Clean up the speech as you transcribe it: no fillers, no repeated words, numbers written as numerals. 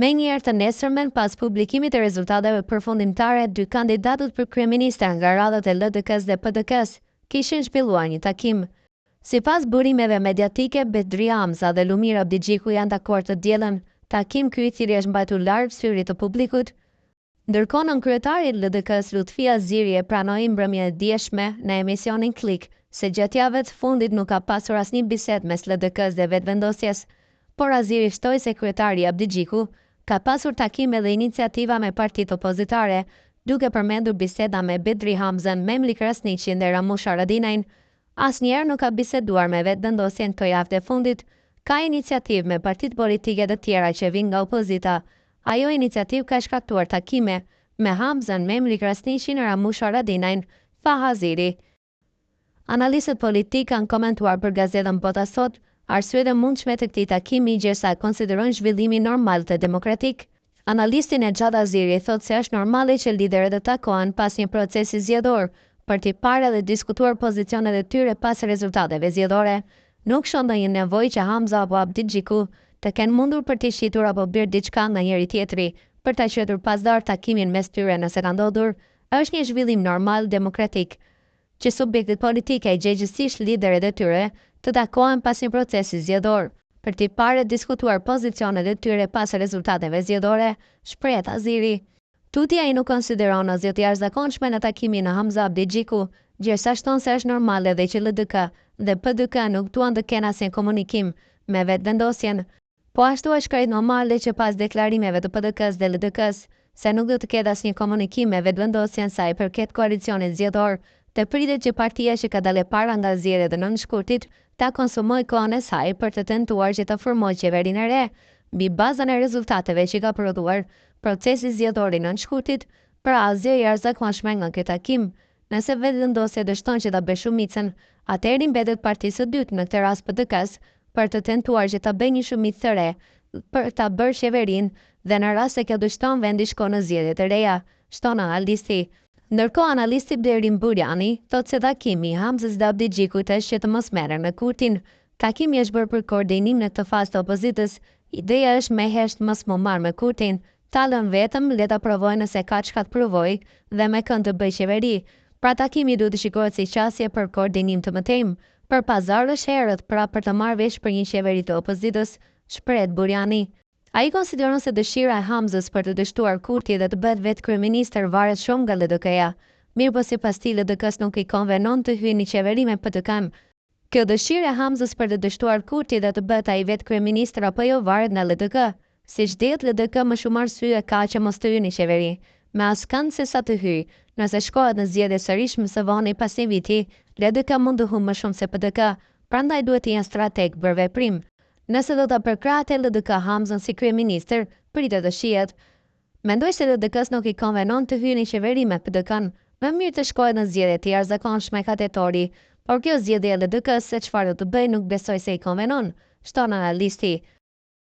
Menjëherë të nesërmen pas publikimit të rezultateve përfundimtare, dy kandidatët për kryeministër nga radhët e LDK-s dhe PDK-s kishin zhvilluar një takim. Sipas burimeve mediatike, Bedri Hamza dhe Lumir Abdigjiku janë dakord të dielën. Takim ky i cili është mbajtur larg syrit të publikut. Ndërkohë nën kryetari i LDK-s Lutfia Ziri e pranoi mbrëmjen e dieshme në emisionin Klik se gjatë javëve të fundit nuk ka pasur asnjë bisedë mes LDK-s dhe vetëvendosjes, por Aziri shtoi se kryetari Abdigjiku ka pasur takime dhe iniciativa me partitë opozitare, duke përmendur biseda me Bedri Hamzën, Memli Krasniqin dhe Ramush Haradinajin. Asnjëherë nuk ka biseduar me vetëvendosjen këto javë të fundit. Ka iniciativë me partitë politike të tjera që vijnë nga opozita. Ajo iniciativë ka shkaktuar takime me Hamzën, Memli Krasniqin e Ramush Haradinajin, tha Aziri. Analistët politik kanë komentuar për gazetën Bota Sot arsyet e mundshme të këtij takimi gjërsa konsiderojnë zhvillimin normal të demokratik. Analistin e gjatë Aziri thotë se është normale që liderët të takohen pas një procesi zgjedhor për të parë dhe diskutuar pozicionet e tyre pas rezultateve zgjedhore. Nuk shon ndonjë nevojë që Hamza apo Abdigjiku të kenë mundur për të shitur apo bërë diçka nga njëri tjetri për ta qetur pasdar takimin mes tyre nëse ka ndodhur. Është një zhvillim normal demokratik që subjektet politike e gjëgjësisht liderët e tyre të takohen pas një procesi zgjedhor për të parë diskutuar pozicionet e tyre pas rezultateve zgjedhore, shpreh Aziri. Tutje ai nuk konsideron asgjë të jashtëzakonshme në takimin e Hamza Abdigjiku, gjërsa shton se është normale dhe që LDK dhe PDK nuk duan të kenë asnjë komunikim me vetëvendosjen. Po ashtu është krejt normale që pas deklarimeve të PDK-s dhe LDK-s se nuk do të ketë asnjë komunikim me vetëvendosjen sa i përket koalicionit zgjedhor, të pritet që partia që ka dalë para nga zgjedhjet e nënshkurtit ta konsumoj kohën e saj për të tentuar që të formojë qeverinë e re. Mbi bazën e rezultateve që ka prodhuar procesi zgjedhor i nënshkurtit, pra asgjë e jashtëzakonshme nga ky takim. Nëse vetëvendosja dështon që ta bëjë shumicën, atëherë mbetet partisë së dytë, në këtë rast PDK-s, për të tentuar që ta bëjë një shumicë të re për ta bërë qeverinë dhe në rast se kjo dështon vendi shkon në zgjedhje të reja, shton analisti. Ndërkohë analisti Blerim Burjani thotë se takimi i Hamzës dhe Abdigjikut është që të mos merren me Kurtin. Takimi është bërë për koordinim në këtë fazë të opozitës. Ideja është me hesht mos mu marrë me Kurtin, ta lën vetëm le ta provojë nëse ka çka të provojë dhe me kënd të bëjë qeveri. Pra takimi duhet të shikohet si qasje për koordinim të mëtejmë, për pazarësh herët pra për të marrë vesh për një qeveri të opozitës, shpreh Burjani. Ai konsideron se dëshira e Hamzës për të dështuar Kurti dhe të bëhet vetë kryeministër varet shumë nga LDK-ja. Mirë po sipas tij LDK-s nuk i konvenon të hyjë në qeveri me PDK-n. Kjo dëshirë e Hamzës për të dështuar Kurti dhe të bëhet ai vetë kryeministër apo jo varet nga LDK. Siç dihet, LDK më shumë arsye ka që mos të hyjë në qeveri, me askënd se sa të hyjë. Nëse shkohet në zgjedhje sërish më së voni pas një viti, LDK mund të humbë më shumë se PDK, prandaj duhet të jenë strateg për veprim. Nëse do ta përkrahet LDK Hamzën si kryeministër, pritet të shihet. Mendoj se LDK-s nuk i konvenon të hyjë në qeveri me PDK-n, më mirë të shkohet në zgjedhje të jashtëzakonshme ka tetori, por kjo zgjedhje e LDK-s se çfarë do të bëjë nuk besoj se i konvenon, shton analisti.